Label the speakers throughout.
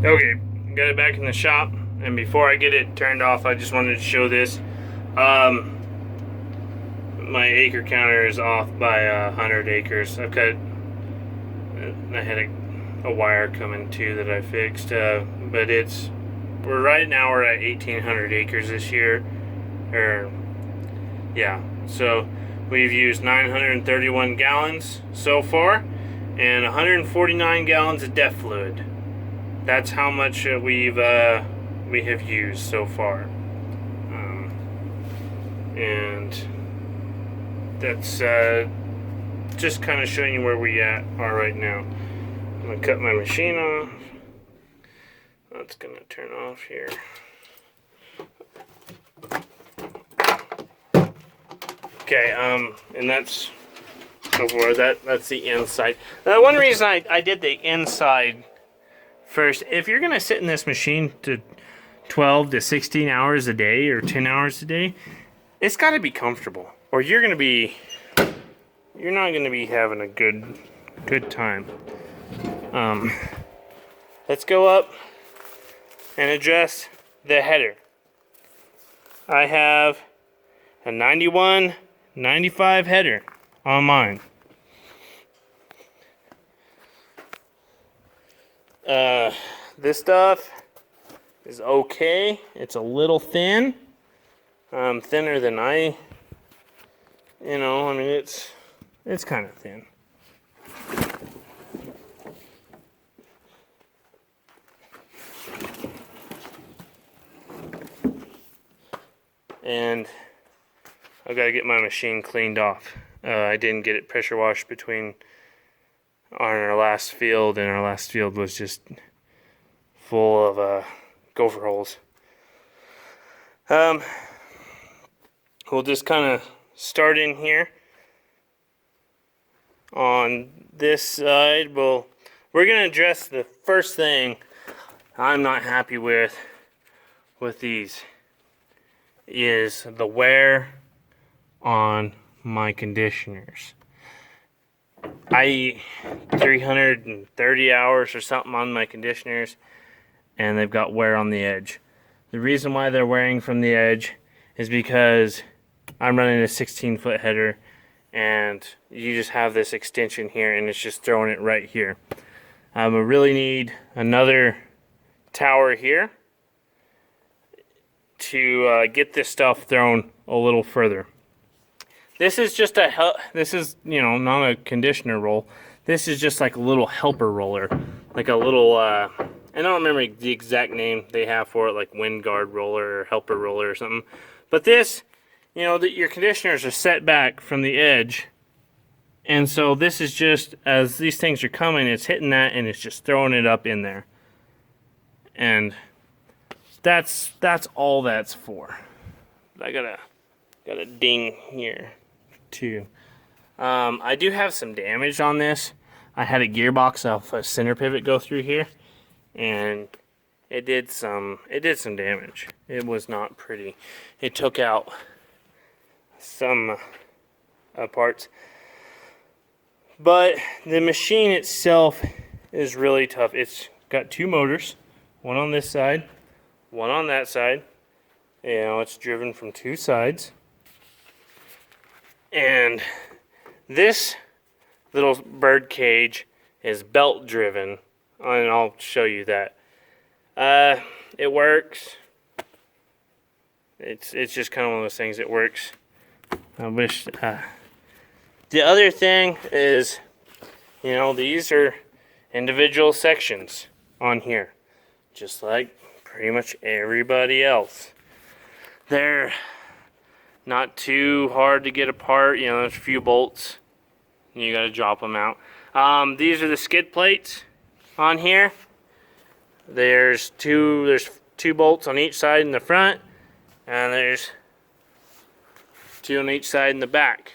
Speaker 1: Okay, got it back in the shop, and before I get it turned off, I just wanted to show this. My acre counter is off by 100 acres. I had a wire coming too that I fixed, but right now we're at 1,800 acres this year, so we've used 931 gallons so far, and 149 gallons of DEF fluid. That's how much we have used so far, and that's just kind of showing you where we are right now. I'm gonna cut my machine off. That's gonna turn off here. Okay, and that's so far that's the inside. One reason I did the inside first, if you're gonna sit in this machine to 12 to 16 hours a day or 10 hours a day, it's got to be comfortable, or you're not gonna be having a good time. Let's go up and address the header. I have a 91, 95 header on mine. This stuff is okay. It's a little thin. Thinner than I mean, it's kind of thin. And I've got to get my machine cleaned off. I didn't get it pressure washed on our last field, and our last field was just full of gopher holes. We'll just kind of start in here. On this side, we're going to address the first thing I'm not happy with these is the wear on my conditioners. I eat 330 hours or something on my conditioners, and they've got wear on the edge. The reason why they're wearing from the edge is because I'm running a 16-foot header, and you just have this extension here, and it's just throwing it right here. I really need another tower here to get this stuff thrown a little further. This is just not a conditioner roll. This is just like a little helper roller, like a little I don't remember the exact name they have for it, like wind guard roller or helper roller or something. But this, your conditioners are set back from the edge, and so this is just, as these things are coming, it's hitting that and it's just throwing it up in there. And that's all that's for. I got a ding here too. I do have some damage on this. I had a gearbox off a center pivot go through here, and it did some damage. It was not pretty. It took out some parts, but the machine itself is really tough. It's got two motors, one on this side, one on that side. It's driven from two sides, and this little bird cage is belt driven, and I'll show you that. It works. It's just kind of one of those things. It works. I wish. The other thing is, these are individual sections on here, just like pretty much everybody else. They're not too hard to get apart. There's a few bolts. You got to drop them out. These are the skid plates on here. There's two bolts on each side in the front, and there's two on each side in the back.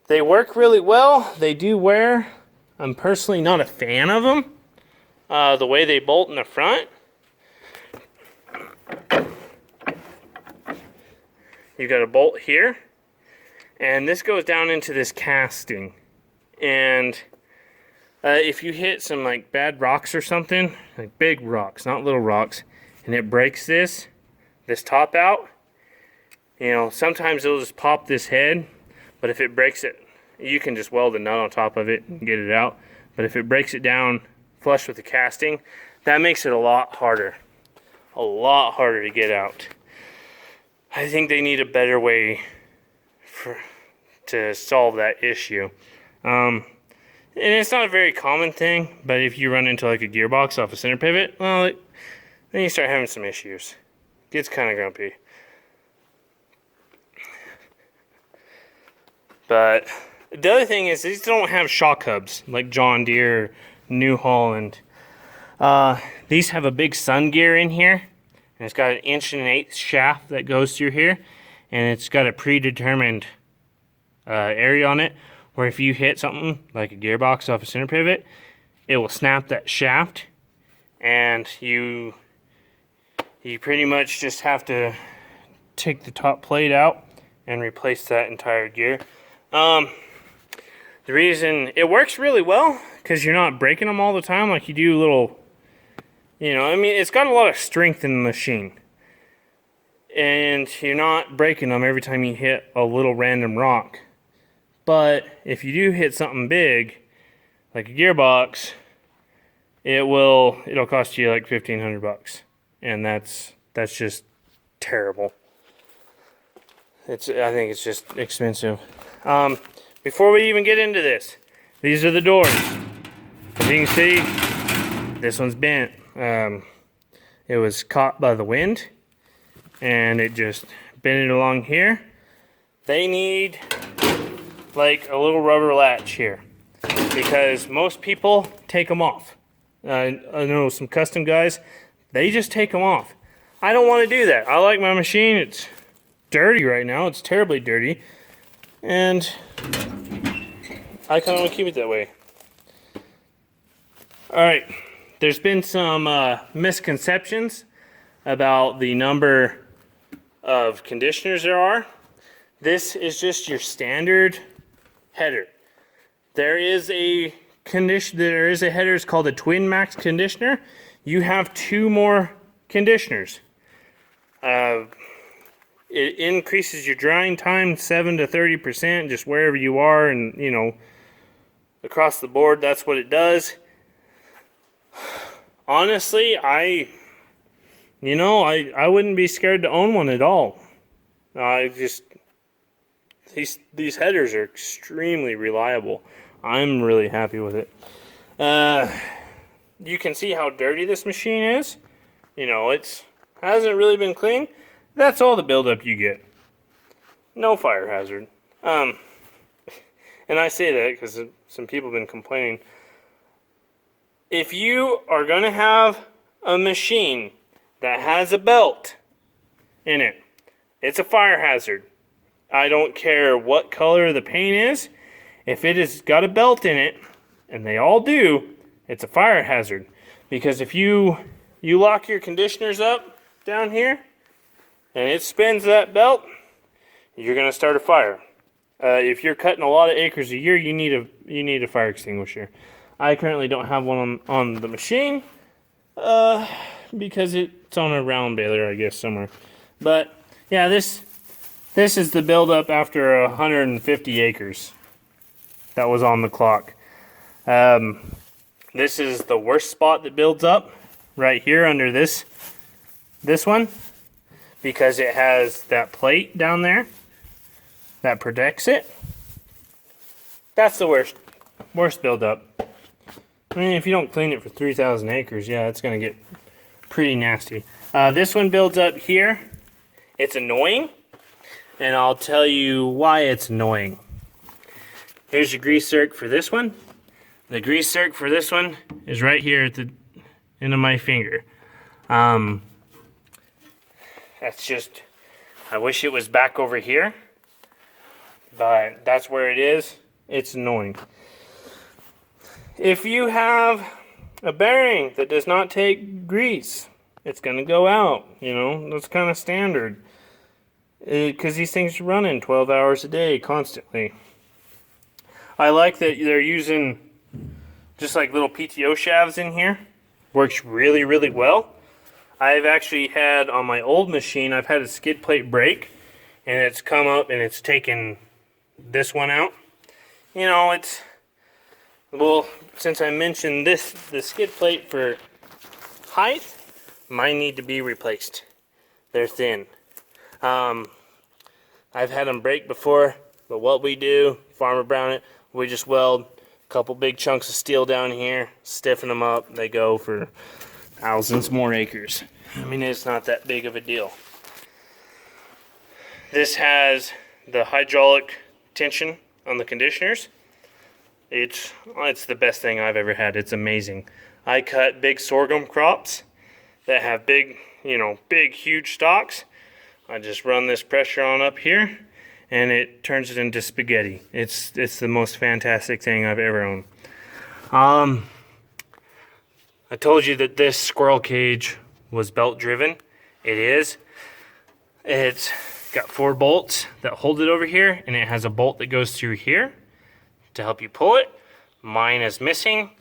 Speaker 1: They work really well. They do wear. I'm personally not a fan of them. The way they bolt in the front. You got a bolt here, and this goes down into this casting, and If you hit some like bad rocks or something, like big rocks, not little rocks, and it breaks this top out, you know, sometimes it'll just pop this head, but if it breaks it, you can just weld a nut on top of it and get it out. But if it breaks it down flush with the casting, that makes it a lot harder to get out. I think they need a better way to solve that issue. And it's not a very common thing, but if you run into like a gearbox off a center pivot, well, then you start having some issues. It gets kind of grumpy. But the other thing is these don't have shock hubs like John Deere, New Holland. These have a big sun gear in here, and it's got an 1.1/8" shaft that goes through here, and it's got a predetermined area on it where if you hit something like a gearbox off a center pivot, it will snap that shaft, and you pretty much just have to take the top plate out and replace that entire gear. The reason it works really well, because you're not breaking them all the time like you do little, you know, I mean, it's got a lot of strength in the machine. And you're not breaking them every time you hit a little random rock. But if you do hit something big, like a gearbox, it'll cost you like $1,500. And that's just terrible. I think it's just expensive. Before we even get into this, these are the doors. As you can see, this one's bent. It was caught by the wind, and it just bent it along here. They need like a little rubber latch here, because most people take them off. I know some custom guys, they just take them off. I don't want to do that. I like my machine. It's dirty right now. It's terribly dirty. And I kind of want to keep it that way. Alright, there's been some misconceptions about the number of conditioners there are. This is just your standard header. There is a header, it's called a Twin Max conditioner. You have 2 more conditioners. It increases your drying time 7 to 30%, just wherever you are, and you know, across the board, that's what it does. Honestly, I wouldn't be scared to own one at all. These headers are extremely reliable. I'm really happy with it. You can see how dirty this machine is. You know, it hasn't really been cleaned. That's all the buildup you get. No fire hazard. And I say that because some people have been complaining. If you are going to have a machine that has a belt in it, it's a fire hazard. I don't care what color the paint is. If it has got a belt in it, and they all do, it's a fire hazard. Because if you lock your conditioners up down here, and it spins that belt, you're going to start a fire. If you're cutting a lot of acres a year, you need a fire extinguisher. I currently don't have one on the machine because it's on a round baler, I guess, somewhere. But yeah, this is the buildup after 150 acres that was on the clock. This is the worst spot that builds up, right here under this one, because it has that plate down there that protects it. That's the worst buildup. I mean, if you don't clean it for 3,000 acres, yeah, it's going to get pretty nasty. This one builds up here. It's annoying, and I'll tell you why it's annoying. Here's your grease zerk for this one. The grease zerk for this one is right here at the end of my finger. That's just, I wish it was back over here, but that's where it is. It's annoying. If you have a bearing that does not take grease, it's going to go out. You know, that's kind of standard. Because these things are running 12 hours a day constantly. I like that they're using just like little PTO shafts in here. Works really, really well. I've actually had, on my old machine, I've had a skid plate break, and it's come up and it's taken this one out. You know, it's, well, since I mentioned this, the skid plate for height might need to be replaced. They're thin. I've had them break before, but what we do, Farmer Brown it, we just weld a couple big chunks of steel down here, stiffen them up, they go for thousands more acres. I mean, it's not that big of a deal. This has the hydraulic tension on the conditioners. It's the best thing I've ever had. It's amazing. I cut big sorghum crops that have big, you know, big, huge stalks. I just run this pressure on up here, and it turns it into spaghetti. It's the most fantastic thing I've ever owned. I told you that this squirrel cage was belt driven. It is. It's got 4 bolts that hold it over here, and it has a bolt that goes through here to help you pull it. Mine is missing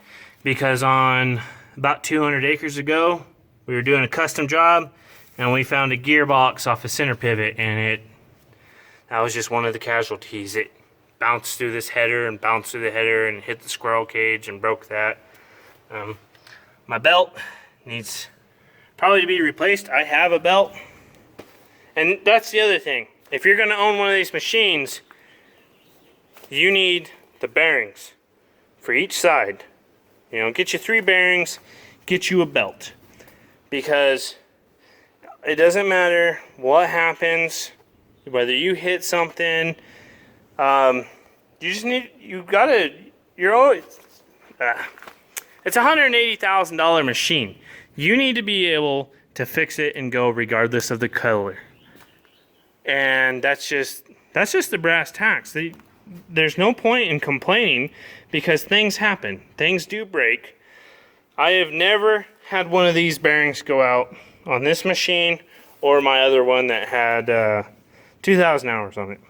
Speaker 1: because on about 200 acres ago, we were doing a custom job and we found a gearbox off a center pivot, and that was just one of the casualties. It bounced through this header and bounced through the header and hit the squirrel cage and broke that. My belt needs probably to be replaced. I have a belt. And that's the other thing. If you're going to own one of these machines, you need the bearings for each side. You know, get you 3 bearings, get you a belt. Because it doesn't matter what happens, whether you hit something, you just need, you're always, it's a $180,000 machine. You need to be able to fix it and go regardless of the color. And that's just the brass tacks. There's no point in complaining because things happen. Things do break. I have never had one of these bearings go out on this machine or my other one that had 2,000 hours on it.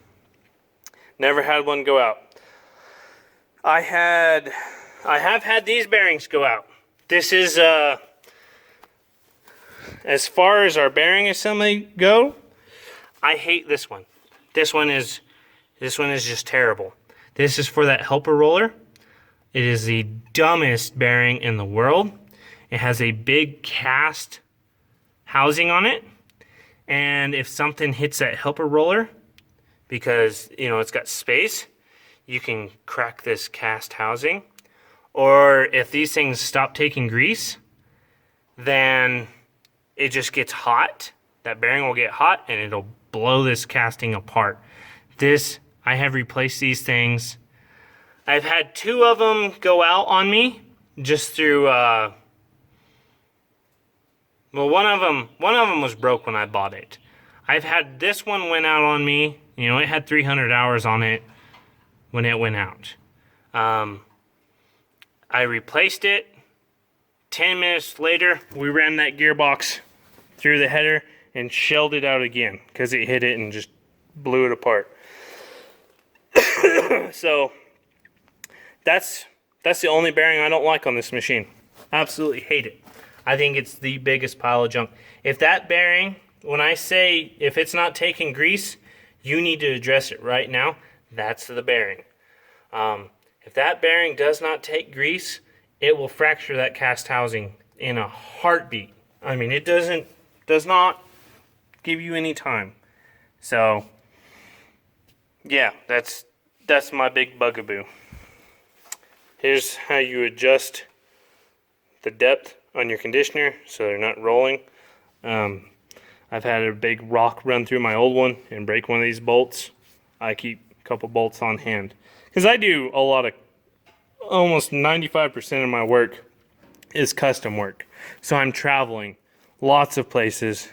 Speaker 1: Never had one go out. I have had these bearings go out. This is as far as our bearing assembly go, I hate this one. This one is just terrible. This is for that helper roller. It is the dumbest bearing in the world. It has a big cast housing on it, and if something hits that helper roller, because you know it's got space, you can crack this cast housing. Or if these things stop taking grease, then it just gets hot. That bearing will get hot and it'll blow this casting apart. I have replaced these things. I've had 2 of them go out on me just through, well, one of them was broke when I bought it. I've had this one went out on me. You know, it had 300 hours on it when it went out. I replaced it. 10 minutes later, we ran that gearbox through the header and shelled it out again because it hit it and just blew it apart. So that's the only bearing I don't like on this machine. Absolutely hate it. I think it's the biggest pile of junk. If that bearing, when I say if it's not taking grease, you need to address it right now. That's the bearing. If that bearing does not take grease, it will fracture that cast housing in a heartbeat. I mean, it does not give you any time. So, yeah, that's my big bugaboo. Here's how you adjust the depth on your conditioner so they're not rolling. I've had a big rock run through my old one and break one of these bolts. I keep a couple bolts on hand because I do a lot of, almost 95% of my work is custom work. So I'm traveling lots of places,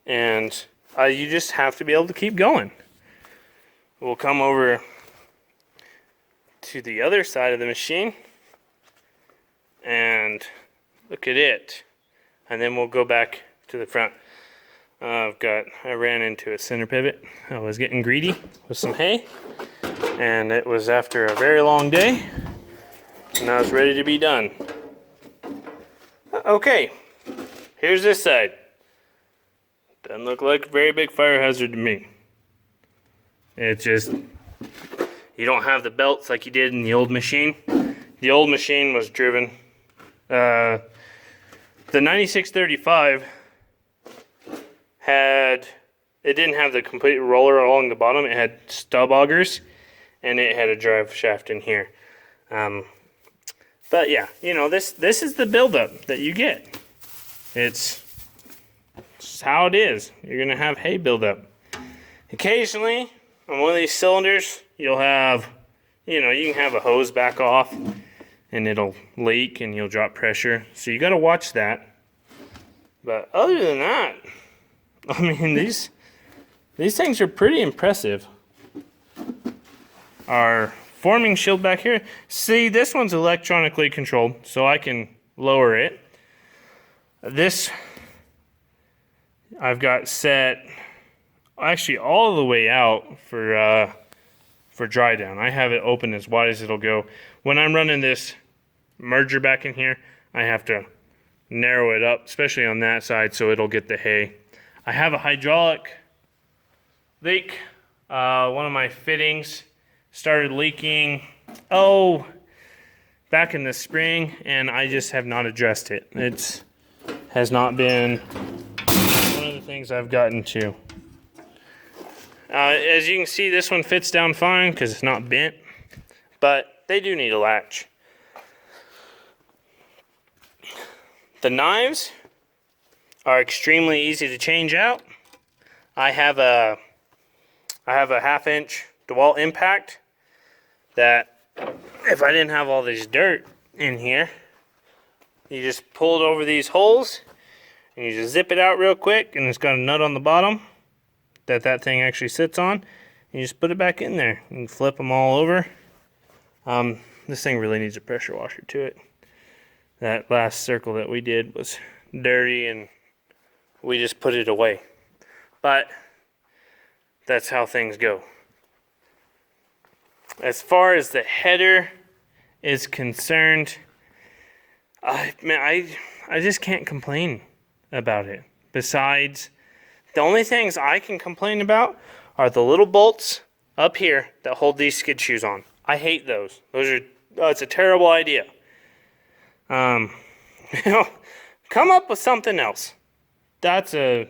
Speaker 1: and you just have to be able to keep going. We'll come over to the other side of the machine and look at it, and then we'll go back to the front. I ran into a center pivot. I was getting greedy with some hay, and it was after a very long day, Now it's ready to be done. Okay, here's this side. Doesn't look like a very big fire hazard to me. It's just, you don't have the belts like you did in the old machine. The old machine was driven, the 9635 it didn't have the complete roller along the bottom. It had stub augers, and it had a drive shaft in here. But yeah, you know, this is the buildup that you get. It's how it is. You're gonna have hay buildup. Occasionally, on one of these cylinders, you'll have, you know, you can have a hose back off, and it'll leak, and you'll drop pressure. So you got to watch that. But other than that, I mean, these things are pretty impressive. Our forming shield back here. See, this one's electronically controlled, so I can lower it. This I've got set actually all the way out for dry down. I have it open as wide as it'll go. When I'm running this merger back in here, I have to narrow it up, especially on that side, so it'll get the hay. I have a hydraulic leak. One of my fittings started leaking, back in the spring, and I just have not addressed it. It has not been one of the things I've gotten to. As you can see, this one fits down fine because it's not bent, but they do need a latch. The knives are extremely easy to change out. I have a 1/2-inch DeWalt impact that, if I didn't have all this dirt in here, you just pull it over these holes and you just zip it out real quick, and it's got a nut on the bottom that thing actually sits on, and you just put it back in there and flip them all over. This thing really needs a pressure washer to it. That last circle that we did was dirty, and we just put it away. But that's how things go. As far as the header is concerned, I just can't complain about it. Besides, the only things I can complain about are the little bolts up here that hold these skid shoes on. I hate those. It's a terrible idea. You know, come up with something else. That's a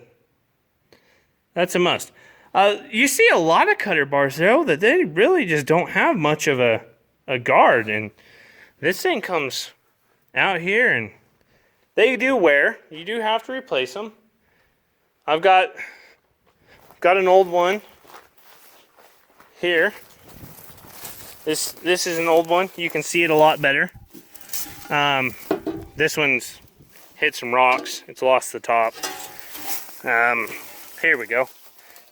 Speaker 1: must. You see a lot of cutter bars though that they really just don't have much of a guard, and this thing comes out here, and they do wear. You do have to replace them. I've got an old one here. This is an old one. You can see it a lot better. This one's hit some rocks. It's lost the top. Here we go.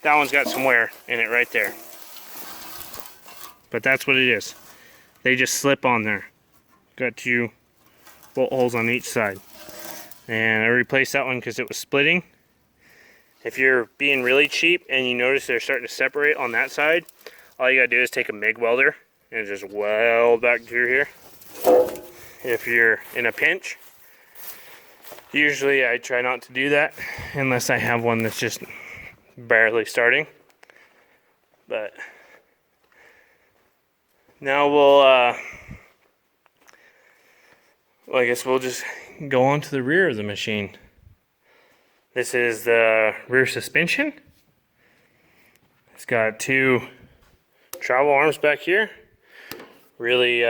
Speaker 1: That one's got some wear in it right there. But that's what it is. They just slip on there. Got 2 bolt holes on each side. And I replaced that one because it was splitting. If you're being really cheap and you notice they're starting to separate on that side, all you gotta do is take a MIG welder and just weld back through here. If you're in a pinch, usually I try not to do that unless I have one that's just barely starting. But now I guess we'll just go on to the rear of the machine. This is the rear suspension. It's got 2 travel arms back here. Really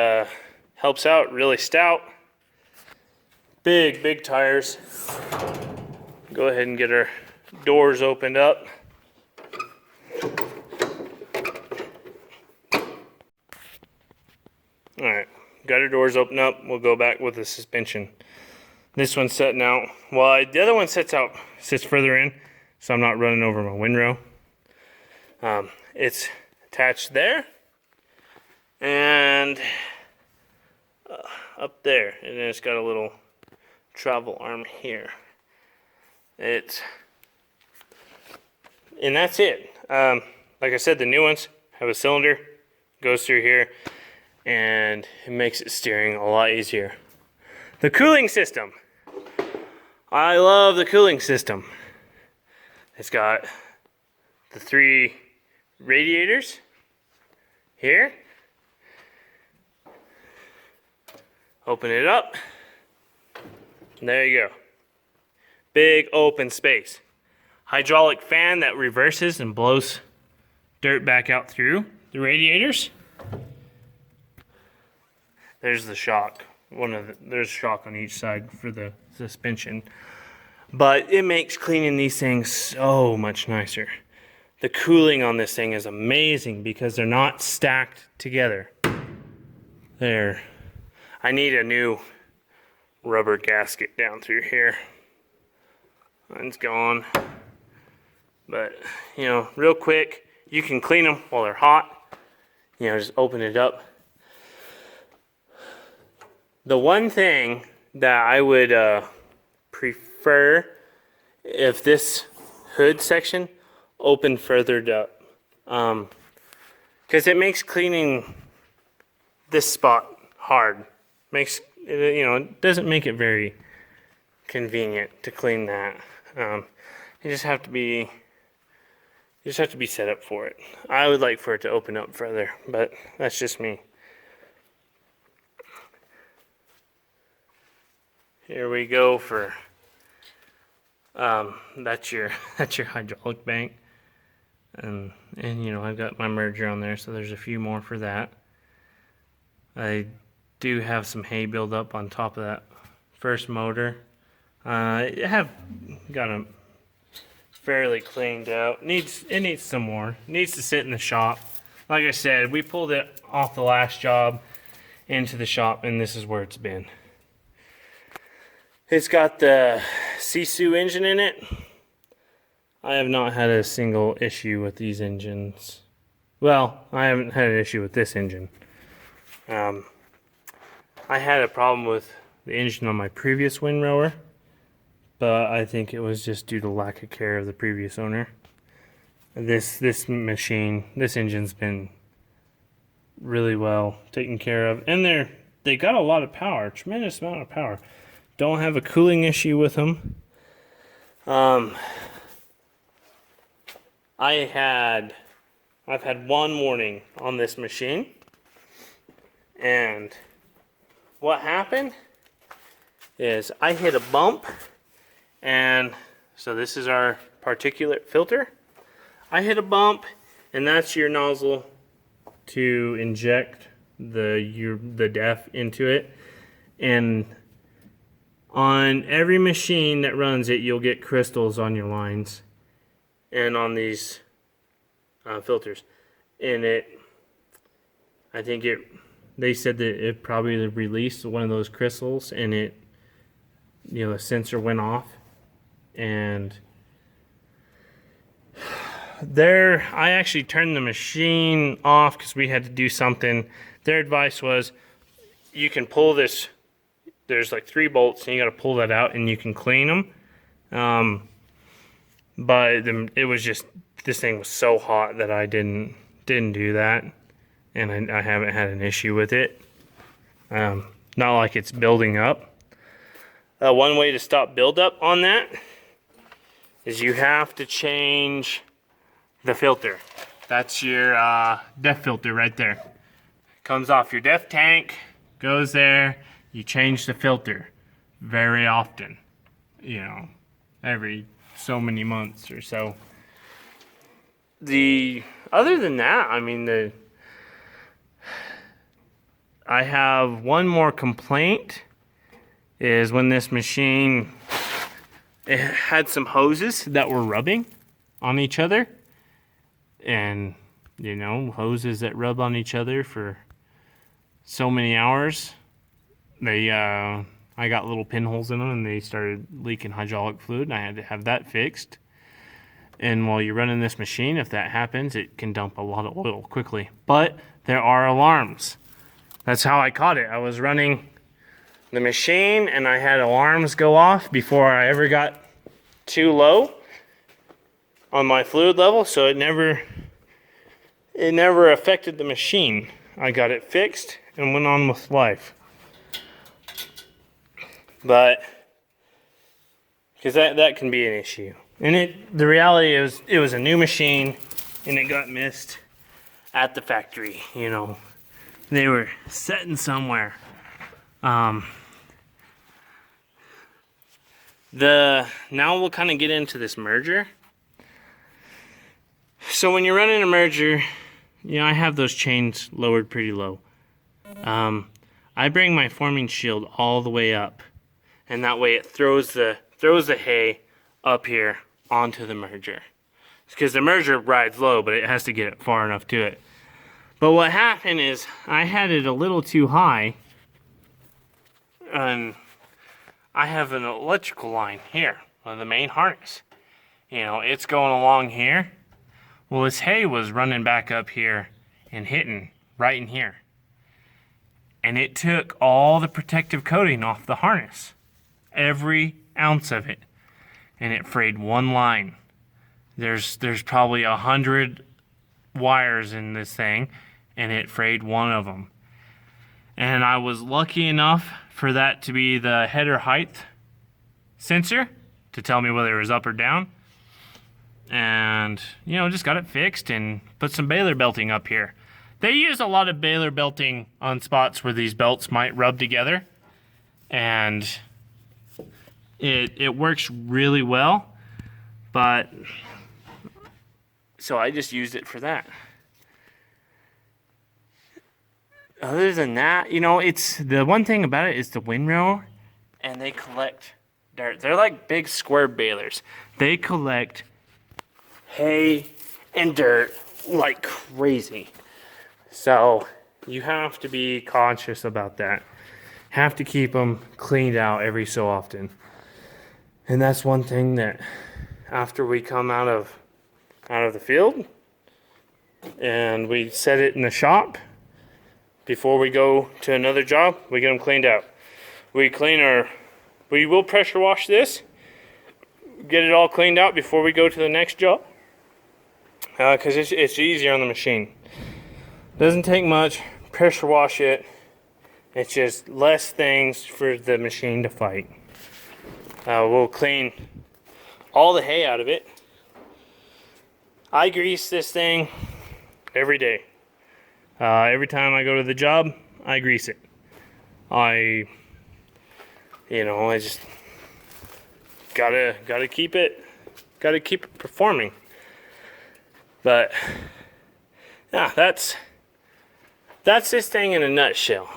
Speaker 1: helps out, really stout. Big tires. Go ahead and get our doors opened up. Alright, got our doors open up. We'll go back with the suspension. This one's setting out. Well, the other one sits further in, so I'm not running over my windrow. It's attached there and up there, and then it's got a little travel arm here. And that's it. Like I said, the new ones have a cylinder, goes through here. and it makes it steering a lot easier. The cooling system. I love the cooling system. It's got the 3 radiators here. Open it up. And there you go. Big open space. Hydraulic fan that reverses and blows dirt back out through the radiators. There's the shock. There's shock on each side for the suspension. But it makes cleaning these things so much nicer. The cooling on this thing is amazing because they're not stacked together. There. I need a new rubber gasket down through here. Mine's gone. But, you know, real quick, you can clean them while they're hot. You know, just open it up. The one thing that I would prefer if this hood section opened further up, because it makes cleaning this spot hard. Makes, you know, it doesn't make it very convenient to clean that. You just have to be set up for it. I would like for it to open up further, but that's just me. Here we go for that's your hydraulic bank, and you know, I've got my merger on there, so there's a few more for that. I do have some hay buildup on top of that first motor. I have got them fairly cleaned out. It needs some more. It needs to sit in the shop. Like I said, we pulled it off the last job into the shop, and this is where it's been. It's got the Sisu engine in it. I have not had a single issue with these engines. Well, I haven't had an issue with this engine. I had a problem with the engine on my previous windrower, but I think it was just due to lack of care of the previous owner. This engine's been really well taken care of, and they got a lot of power, tremendous amount of power. Don't have a cooling issue with them. I've had one morning on this machine, and what happened is I hit a bump, and so this is our particulate filter. I hit a bump, and that's your nozzle to inject the DEF into it. And on every machine that runs it, you'll get crystals on your lines and on these filters. And they said that it probably released one of those crystals, and the sensor went off. And I actually turned the machine off because we had to do something. Their advice was, you can pull this. There's like 3 bolts, and you got to pull that out, and you can clean them. But it was just, this thing was so hot that I didn't do that, and I haven't had an issue with it. Not like it's building up. One way to stop buildup on that is you have to change the filter. That's your DEF filter right there. Comes off your DEF tank, goes there. You change the filter very often, every so many months or so. Other than that, I have one more complaint, is when this machine, it had some hoses that were rubbing on each other, and hoses that rub on each other for so many hours. I got little pinholes in them, and they started leaking hydraulic fluid, and I had to have that fixed. And while you're running this machine, if that happens, it can dump a lot of oil quickly. But there are alarms. That's how I caught it. I was running the machine, and I had alarms go off before I ever got too low on my fluid level, so it never affected the machine. I got it fixed, and went on with life. But because that can be an issue. And the reality is, it was a new machine, and it got missed at the factory. You know, they were sitting somewhere. Now we'll kind of get into this merger. So when you're running a merger, you know, I have those chains lowered pretty low. I bring my forming shield all the way up, and that way it throws the hay up here onto the merger. Because the merger rides low, but it has to get it far enough to it. But what happened is I had it a little too high, and I have an electrical line here on the main harness. You know, it's going along here. Well, this hay was running back up here and hitting right in here. And it took all the protective coating off the harness. Every ounce of it. And it frayed one line. There's probably 100 wires in this thing, and it frayed one of them. And I was lucky enough for that to be the header height sensor to tell me whether it was up or down. And, you know, just got it fixed and put some baler belting up here. They use a lot of baler belting on spots where these belts might rub together. And it works really well. But, so I just used it for that. Other than that, you know, it's the one thing about it is the windrower, and they collect dirt. They're like big square balers. They collect hay and dirt like crazy. So you have to be conscious about that. Have to keep them cleaned out every so often. And that's one thing that after we come out of the field and we set it in the shop, before we go to another job, we get them cleaned out. We will pressure wash this, get it all cleaned out before we go to the next job. Because it's easier on the machine. Doesn't take much, pressure wash it. It's just less things for the machine to fight. We'll clean all the hay out of it. I grease this thing every day. Every time I go to the job, I grease it. I just gotta keep it performing. But yeah, that's this thing in a nutshell.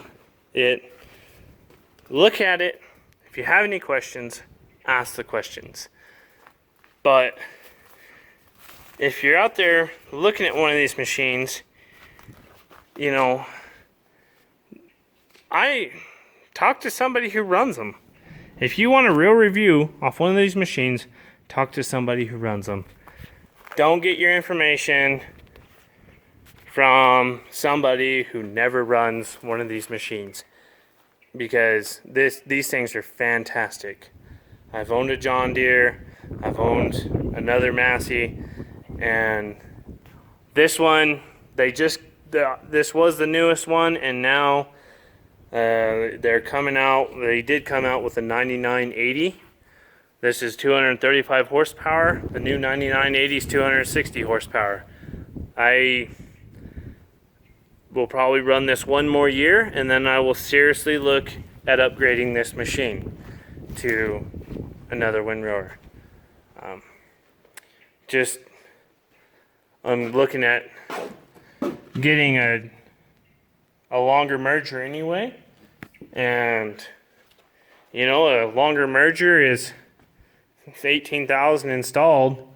Speaker 1: Look at it. If you have any questions, ask the questions. But if you're out there looking at one of these machines, you know, I talk to somebody who runs them. If you want a real review off one of these machines, talk to somebody who runs them. Don't get your information from somebody who never runs one of these machines, because these things are fantastic. I've owned a John Deere, I've owned another Massey, and this one, this was the newest one, and now they're coming out. They did come out with a 9980. This is 235 horsepower. The new 9980 is 260 horsepower. I will probably run this one more year, and then I will seriously look at upgrading this machine to another windrower. I'm looking at getting a longer merger anyway, and you know, a longer merger is 18,000 installed.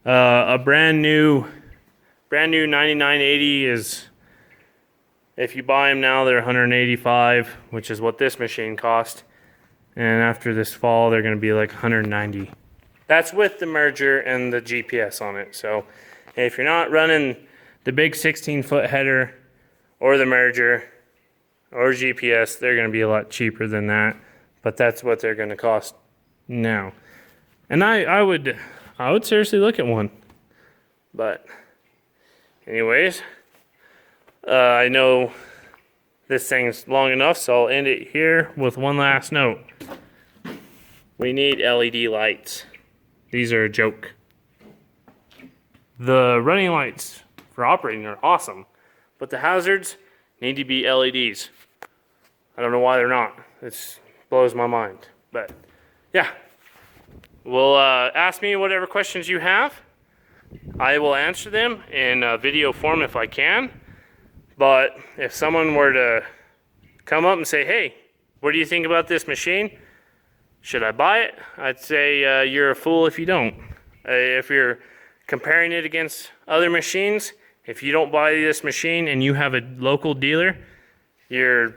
Speaker 1: A brand new 9980 is, if you buy them now, they're 185, which is what this machine cost. And after this fall, they're going to be like 190. That's with the merger and the GPS on it. So if you're not running the big 16-foot header or the merger or GPS, they're going to be a lot cheaper than that. But that's what they're going to cost now. And I would seriously look at one. But anyways, I know this thing's long enough, so I'll end it here with one last note. We need LED lights. These are a joke. The running lights for operating are awesome, but the hazards need to be LEDs. I don't know why they're not. It blows my mind. But yeah, well, ask me whatever questions you have. I will answer them in video form if I can. But if someone were to come up and say, hey, what do you think about this machine? Should I buy it? I'd say you're a fool if you don't. If you're comparing it against other machines, if you don't buy this machine and you have a local dealer, I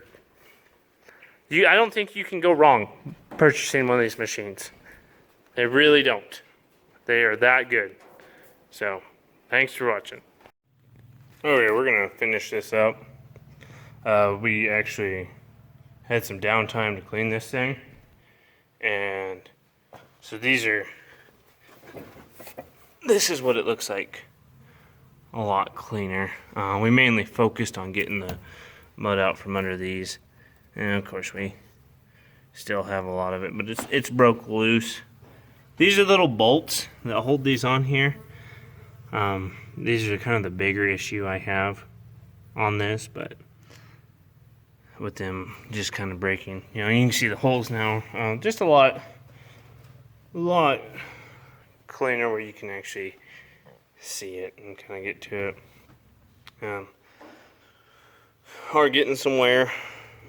Speaker 1: don't think you can go wrong purchasing one of these machines. They really don't. They are that good. So, thanks for watching. Okay, we're gonna finish this up. We actually had some downtime to clean this thing. And so this is what it looks like. A lot cleaner. We mainly focused on getting the mud out from under these. And of course we still have a lot of it, but it's broke loose. These are little bolts that hold these on here. These are kind of the bigger issue I have on this, but with them just kind of breaking. You know, you can see the holes now. Just a lot cleaner where you can actually see it and kind of get to it. Are getting some wear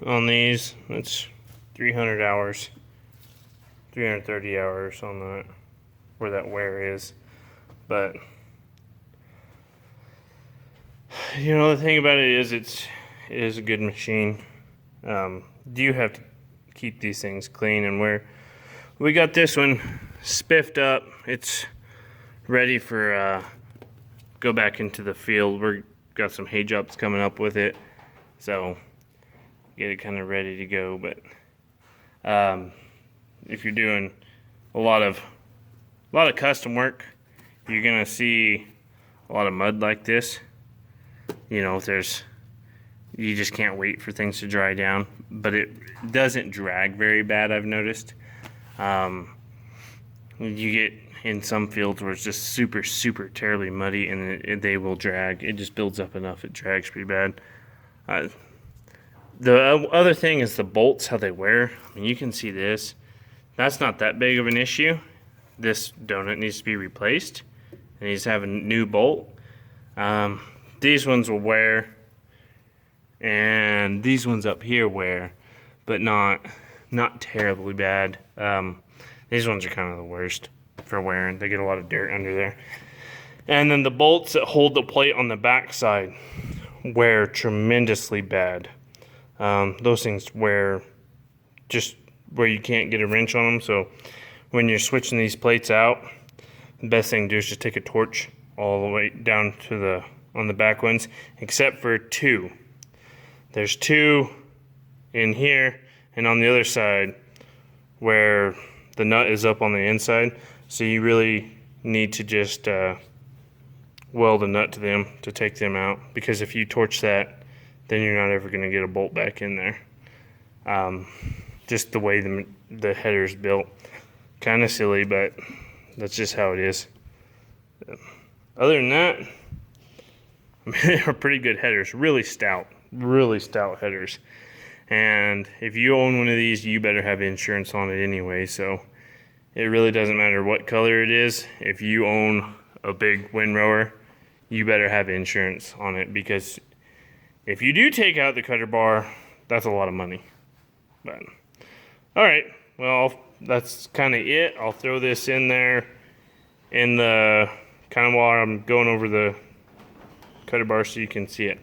Speaker 1: on these. It's 300 hours, 330 hours on that, where that wear is. But you know, the thing about it is it is a good machine. You have to keep these things clean, and we got this one spiffed up. It's ready for go back into the field. We're got some hay jobs coming up with it, so get it kind of ready to go. But if you're doing a lot of custom work, you're gonna see a lot of mud like this. You know, you just can't wait for things to dry down, but it doesn't drag very bad, I've noticed. You get in some fields where it's just super terribly muddy, and they will drag. It just builds up enough, it drags pretty bad. The other thing is the bolts, how they wear. I mean, you can see this. That's not that big of an issue. This donut needs to be replaced. It needs to have a new bolt. These ones will wear, and these ones up here wear, but not terribly bad. These ones are kind of the worst for wearing. They get a lot of dirt under there. And then the bolts that hold the plate on the back side wear tremendously bad. Those things wear just where you can't get a wrench on them. So when you're switching these plates out, the best thing to do is just take a torch all the way down to on the back ones, except for two. There's two in here and on the other side where the nut is up on the inside. So you really need to just weld a nut to them to take them out, because if you torch that, then you're not ever going to get a bolt back in there. Just the way the header's built. Kind of silly, but that's just how it is. Other than that, I mean, they are pretty good headers. Really stout headers. And if you own one of these, you better have insurance on it anyway. So it really doesn't matter what color it is. If you own a big windrower, you better have insurance on it, because if you do take out the cutter bar, that's a lot of money. But all right, well, that's kind of it. I'll throw this in there in the kind of while I'm going over the cutter bar so you can see it.